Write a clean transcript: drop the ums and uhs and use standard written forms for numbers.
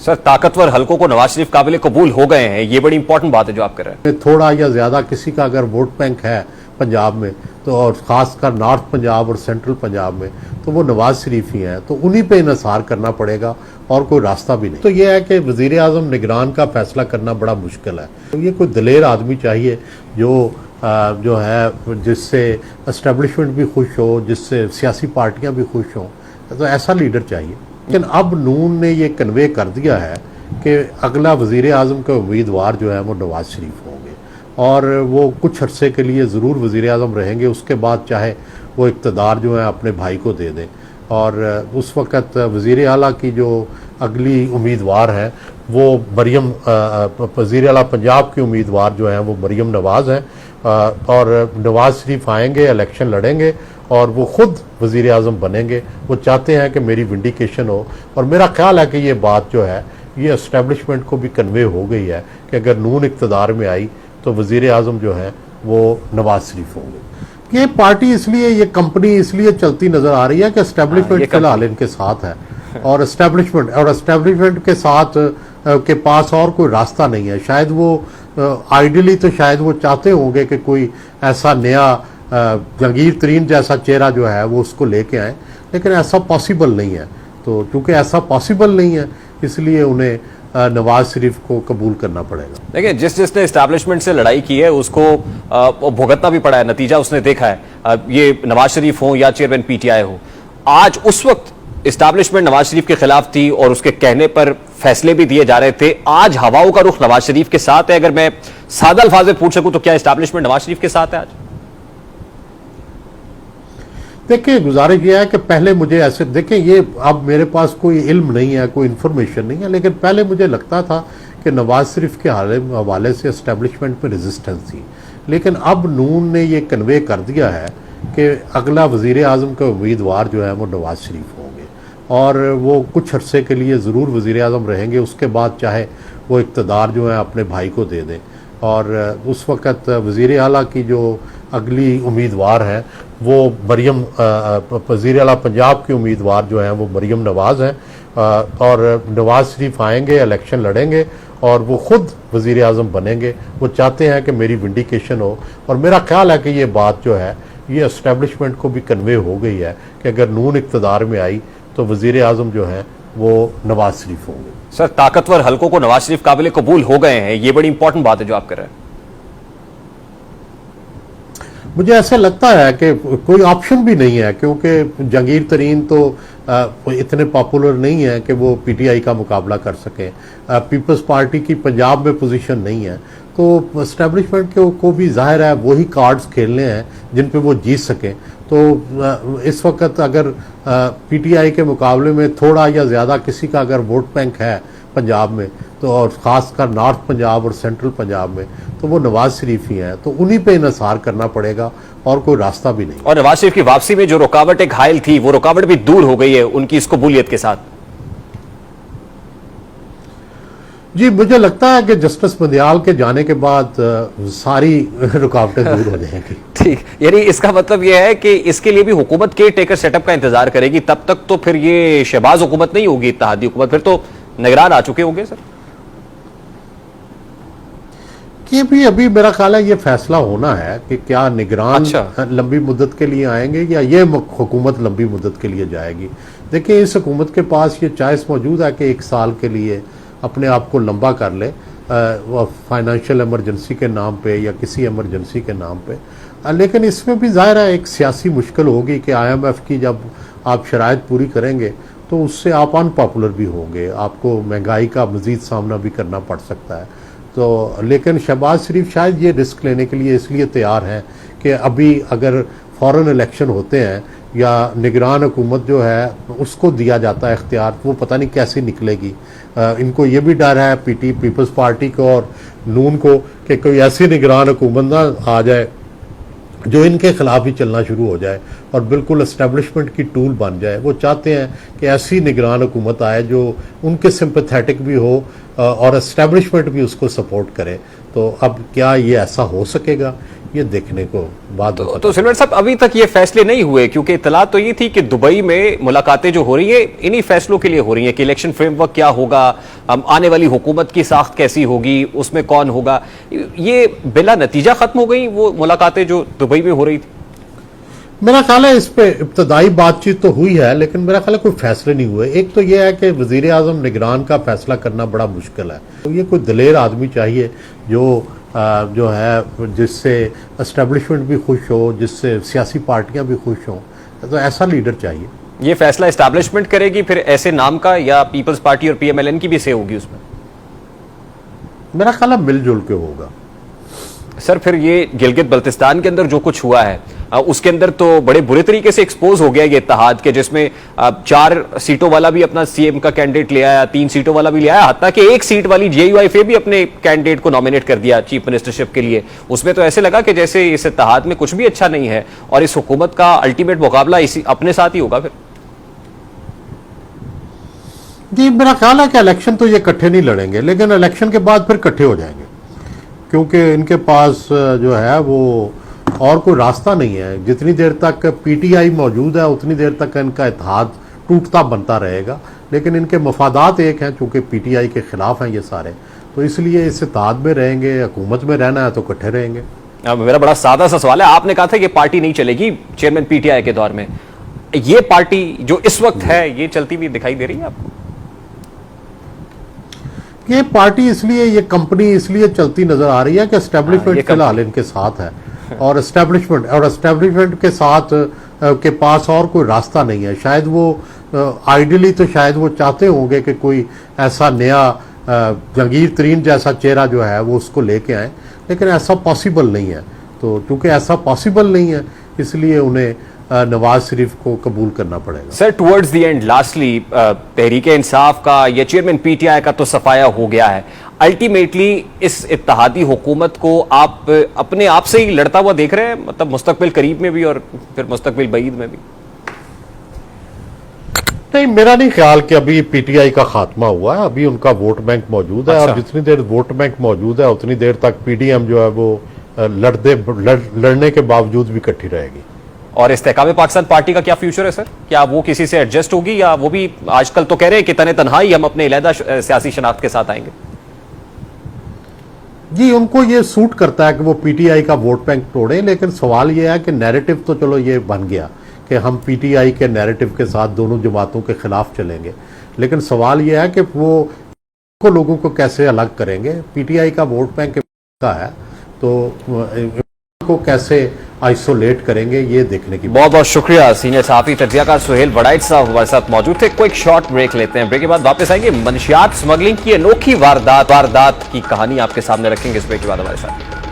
Sir, ताकतवर हलकों को नवाज शरीफ काबिल कबूल हो गए हैं, ये बड़ी इंपॉर्टेंट बात है जो आप कर रहे हैं। थोड़ा या ज्यादा किसी का अगर वोट बैंक है पंजाब में, तो और खासकर नॉर्थ पंजाब और सेंट्रल पंजाब में, तो वो नवाज शरीफ ही हैं, तो उन्हीं पे इन्हिसार करना पड़ेगा और कोई रास्ता भी नहीं। तो ये है कि वजीर आजम निगरान का फैसला करना बड़ा मुश्किल है। तो ये कोई दलेर आदमी चाहिए जो है जिससे एस्टेब्लिशमेंट भी खुश हो, जिससे सियासी पार्टियां भी खुश हों, तो ऐसा लीडर चाहिए। लेकिन अब नून ने ये कन्वे कर दिया है कि अगला वजीर आजम का उम्मीदवार जो है वो नवाज शरीफ होंगे और वो कुछ अरसे के लिए ज़रूर वजीर आजम रहेंगे। उसके बाद चाहे वो इक़्तिदार जो है अपने भाई को दे दें। और उस वक़्त वज़ीर आला की जो अगली उम्मीदवार है वो मरीम, वज़ीर आला पंजाब की उम्मीदवार जो हैं वो मरीम नवाज़ हैं। और नवाज शरीफ आएंगे, इलेक्शन लड़ेंगे और वो खुद वज़ीर आज़म बनेंगे। वो चाहते हैं कि मेरी विंडिकेशन हो, और मेरा ख्याल है कि ये बात जो है ये एस्टेब्लिशमेंट को भी कन्वे हो गई है कि अगर नून इक़्तिदार में आई तो वज़ीर आज़म जो है वो नवाज शरीफ होंगे। ये पार्टी इसलिए, ये कंपनी इसलिए चलती नज़र आ रही है कि एस्टेब्लिशमेंट फिलहाल इनके साथ है और एस्टेब्लिशमेंट के साथ के पास और कोई रास्ता नहीं है। शायद वो आइडियली तो शायद वो चाहते होंगे कि कोई ऐसा नया जंगीर तरीन जैसा चेहरा जो है वो उसको लेके आए, लेकिन ऐसा पॉसिबल नहीं है। तो चूंकि ऐसा पॉसिबल नहीं है, इसलिए उन्हें नवाज शरीफ को कबूल करना पड़ेगा। देखिए, जिसने एस्टैब्लिशमेंट से लड़ाई की है उसको भुगतना भी पड़ा है, नतीजा उसने देखा है। ये नवाज शरीफ हो या चेयरमैन पीटीआई हो, आज उस वक्त एस्टैब्लिशमेंट नवाज शरीफ के खिलाफ थी और उसके कहने पर फैसले भी दिए जा रहे थे। आज हवाओं का रुख नवाज शरीफ के साथ है। अगर मैं सादा अल्फाज में पूछ सकूं तो क्या एस्टैब्लिशमेंट नवाज शरीफ के साथ है आज? देखिए, गुजारिश यह है कि पहले मुझे ऐसे, देखिए ये अब मेरे पास कोई इल्म नहीं है, कोई इन्फॉर्मेशन नहीं है, लेकिन पहले मुझे लगता था कि नवाज शरीफ के हवाले से एस्टेब्लिशमेंट में रेजिस्टेंस थी। लेकिन अब नून ने ये कन्वे कर दिया है कि अगला वज़ीर आज़म का उम्मीदवार जो है वो नवाज शरीफ होंगे और वो कुछ अरसे के लिए ज़रूर वज़ीर आज़म रहेंगे। उसके बाद चाहे वो इक़्तिदार जो है अपने भाई को दे दें। और उस वक़्त वज़ीर आला की जो अगली उम्मीदवार हैं वो मरीम, वज़ीर आला पंजाब की उम्मीदवार जो हैं वो मरीम नवाज़ हैं। और नवाज शरीफ आएंगे, इलेक्शन लड़ेंगे और वो खुद वज़ीर आज़म बनेंगे। वो चाहते हैं कि मेरी विंडिकेशन हो, और मेरा ख्याल है कि ये बात जो है ये एस्टेब्लिशमेंट को भी कन्वे हो गई है कि अगर नून इक़्तिदार में आई तो वज़ीर आज़म जो हैं वो नवाज शरीफ होंगे। सर, ताकतवर हलकों को नवाज शरीफ काबिल कबूल हो गए हैं, ये बड़ी इंपॉर्टेंट बात है जो आप कर रहे हैं। मुझे ऐसा लगता है कि कोई ऑप्शन भी नहीं है, क्योंकि जंगीर तरीन तो इतने पॉपुलर नहीं है कि वो पीटीआई का मुकाबला कर सकें। पीपल्स पार्टी की पंजाब में पोजीशन नहीं है, तो एस्टेब्लिशमेंट को भी जाहिर है वही कार्ड्स खेलने हैं जिन पे वो जीत सकें। तो इस वक्त अगर पीटीआई के मुकाबले में थोड़ा या ज़्यादा किसी का अगर वोट बैंक है पंजाब में, तो और ख़ासकर नॉर्थ पंजाब और सेंट्रल पंजाब में, तो वो नवाज शरीफ ही हैं, तो उन्हीं पे इन्हिसार करना पड़ेगा और कोई रास्ता भी नहीं। और नवाज शरीफ की वापसी में जो रुकावट एक हायल थी, वो रुकावट भी दूर हो गई है उनकी इस कबूलियत के साथ। जी, मुझे लगता है कि जस्टिस बंदियाल के जाने के बाद सारी रुकावटें दूर हो जाएंगी। ठीक, यानी इसका मतलब यह है कि इसके लिए भी हुकूमत के टेकर सेटअप का इंतजार करेगी। तब तक तो फिर ये शहबाज हुकूमत नहीं होगी, इत्तेहादी हुकूमत, फिर तो निगरान आ चुके होंगे। सर, ये भी अभी मेरा ख्याल है ये फैसला होना है कि क्या निगरान लंबी मुद्दत के लिए आएंगे या ये हुकूमत लंबी मुद्दत के लिए जाएगी। देखिए, इस हुकूमत के पास ये चॉइस मौजूद है कि 1 साल के लिए अपने आप को लंबा कर ले, फाइनेंशियल इमरजेंसी के नाम पे या किसी इमरजेंसी के नाम पे। लेकिन इसमें भी ज़ाहिर है एक सियासी मुश्किल होगी कि IMF की जब आप शराइत पूरी करेंगे तो उससे आप अनपॉपुलर भी होंगे, आपको महंगाई का मज़ीद सामना भी करना पड़ सकता है। तो लेकिन शहबाज शरीफ शायद ये रिस्क लेने के लिए इसलिए तैयार हैं कि अभी अगर फ़ौरन इलेक्शन होते हैं या निगरान हुकूमत जो है उसको दिया जाता है इख्तियार, वो पता नहीं कैसे निकलेगी। इनको ये भी डर है पीपल्स पार्टी को और नून को कि कोई ऐसी निगरान हुकूमत ना आ जाए जो इनके खिलाफ ही चलना शुरू हो जाए और बिल्कुल एस्टेब्लिशमेंट की टूल बन जाए। वो चाहते हैं कि ऐसी निगरान हुकूमत आए जो उनके सिंपैथेटिक भी हो और एस्टेब्लिशमेंट भी उसको सपोर्ट करे। तो अब क्या ये ऐसा हो सकेगा, ये देखने को बाद में तो सिल्वर साहब अभी तक ये फैसले नहीं हुए, क्योंकि इतला तो ये थी कि दुबई में मुलाकातें जो हो रही है इन्हीं फैसलों के लिए हो रही है कि इलेक्शन फ्रेमवर्क क्या होगा, आने वाली हुकूमत की साख्त कैसी होगी, उसमें कौन होगा। ये बिला नतीजा खत्म हो गई वो मुलाकातें जो दुबई में हो रही थी। मेरा ख्याल है इस पे इब्तदाई बातचीत तो हुई है, लेकिन मेरा ख्याल है कोई फैसले नहीं हुए। एक तो यह है कि वजीर आजम निगरान का फैसला करना बड़ा मुश्किल है, तो ये कोई दलेर आदमी चाहिए जो है जिससे एस्टेब्लिशमेंट भी खुश हो, जिससे सियासी पार्टियां भी खुश हों, तो ऐसा लीडर चाहिए। ये फैसला एस्टैब्लिशमेंट करेगी फिर ऐसे नाम का, या पीपल्स पार्टी और पीएमएलएन की भी से होगी उसमें? मेरा ख्याल है मिलजुल के होगा। सर फिर ये गिलगित बल्तिस्तान के अंदर जो कुछ हुआ है उसके अंदर तो बड़े बुरे तरीके से एक्सपोज हो गया ये इत्तेहाद के, जिसमें 4 सीटों वाला भी अपना सीएम का कैंडिडेट ले आया, 3 सीटों वाला भी ले आया, हत्ता कि 1 सीट वाली जेयूआईएफ भी अपने कैंडिडेट को नॉमिनेट कर दिया चीफ मिनिस्टरशिप के लिए। उसमें तो ऐसे लगा कि जैसे इस इत्तेहाद में कुछ भी अच्छा नहीं है और इस हुकूमत का अल्टीमेट मुकाबला इसी अपने साथ ही होगा। फिर जी मेरा ख्याल है कि इलेक्शन तो ये इकट्ठे नहीं लड़ेंगे, लेकिन इलेक्शन के बाद फिर इकट्ठे हो जाएंगे, क्योंकि इनके पास जो है वो और कोई रास्ता नहीं है। जितनी देर तक पीटीआई मौजूद है उतनी देर तक इनका इत्तेहाद टूटता बनता रहेगा, लेकिन इनके मफादात एक हैं, चूंकि पीटीआई के खिलाफ हैं ये सारे, तो इसलिए इस इत्तेहाद में रहेंगे। हुकूमत में रहना है तो इकट्ठे रहेंगे। मेरा बड़ा सादा सा सवाल है, आपने कहा था कि पार्टी नहीं चलेगी चेयरमैन पीटीआई के दौर में, ये पार्टी जो इस वक्त है ये चलती हुई दिखाई दे रही है आपको? ये पार्टी इसलिए, ये कंपनी इसलिए चलती नजर आ रही है कि एस्टेब्लिशमेंट फिलहाल इनके साथ है, और एस्टेब्लिशमेंट के साथ के पास और कोई रास्ता नहीं है। शायद वो आइडियली तो शायद वो चाहते होंगे कि कोई ऐसा नया जंगीर तरीन जैसा चेहरा जो है वो उसको लेके आए, लेकिन ऐसा पॉसिबल नहीं है। तो चूंकि ऐसा पॉसिबल नहीं है इसलिए उन्हें नवाज शरीफ को कबूल करना पड़ेगा। Sir towards the end lastly Tehreek Insaf का या चेयरमैन पीटीआई का तो सफाया हो गया है, अल्टीमेटली इस इत्तेहादी हुकूमत को आप अपने आप से ही लड़ता हुआ देख रहे हैं, मतलब मुस्तकबिल करीब में भी और फिर मुस्तकबिल बईद में भी? नहीं, मेरा नहीं ख्याल कि अभी पीटीआई का खात्मा हुआ है, अभी उनका वोट बैंक मौजूद है। अच्छा। और जितनी देर वोट बैंक मौजूद है उतनी देर तक पीडीएम जो है वो लड़ने के बावजूद भी इकट्ठी रहेगी। और इस्तेहकाम पाकिस्तान पार्टी का क्या फ्यूचर है सर? क्या वो किसी से एडजस्ट होगी, या वो भी आजकल तो कह रहे हैं कि तने तन्हाई हम अपने अलहदा सियासी शनाख्त के साथ आएंगे? जी उनको ये सूट करता है कि वो पीटीआई का वोट बैंक तोड़े, लेकिन सवाल ये है कि नैरेटिव तो चलो ये बन गया कि हम पीटीआई के नैरेटिव के साथ दोनों जमातों के खिलाफ चलेंगे, लेकिन सवाल ये है कि वो लोगों को कैसे अलग करेंगे। पीटीआई का वोट बैंक का है तो को कैसे आइसोलेट करेंगे ये देखने की। बहुत बहुत शुक्रिया सीनियर सहाफी तज्जियाकार सुहेल वड़ाइच साहब हमारे साथ मौजूद थे। कोई शॉर्ट ब्रेक लेते हैं, ब्रेक के बाद वापस आएंगे। मंशियात स्मगलिंग की अनोखी वारदात की कहानी आपके सामने रखेंगे इस ब्रेक के बाद हमारे साथ।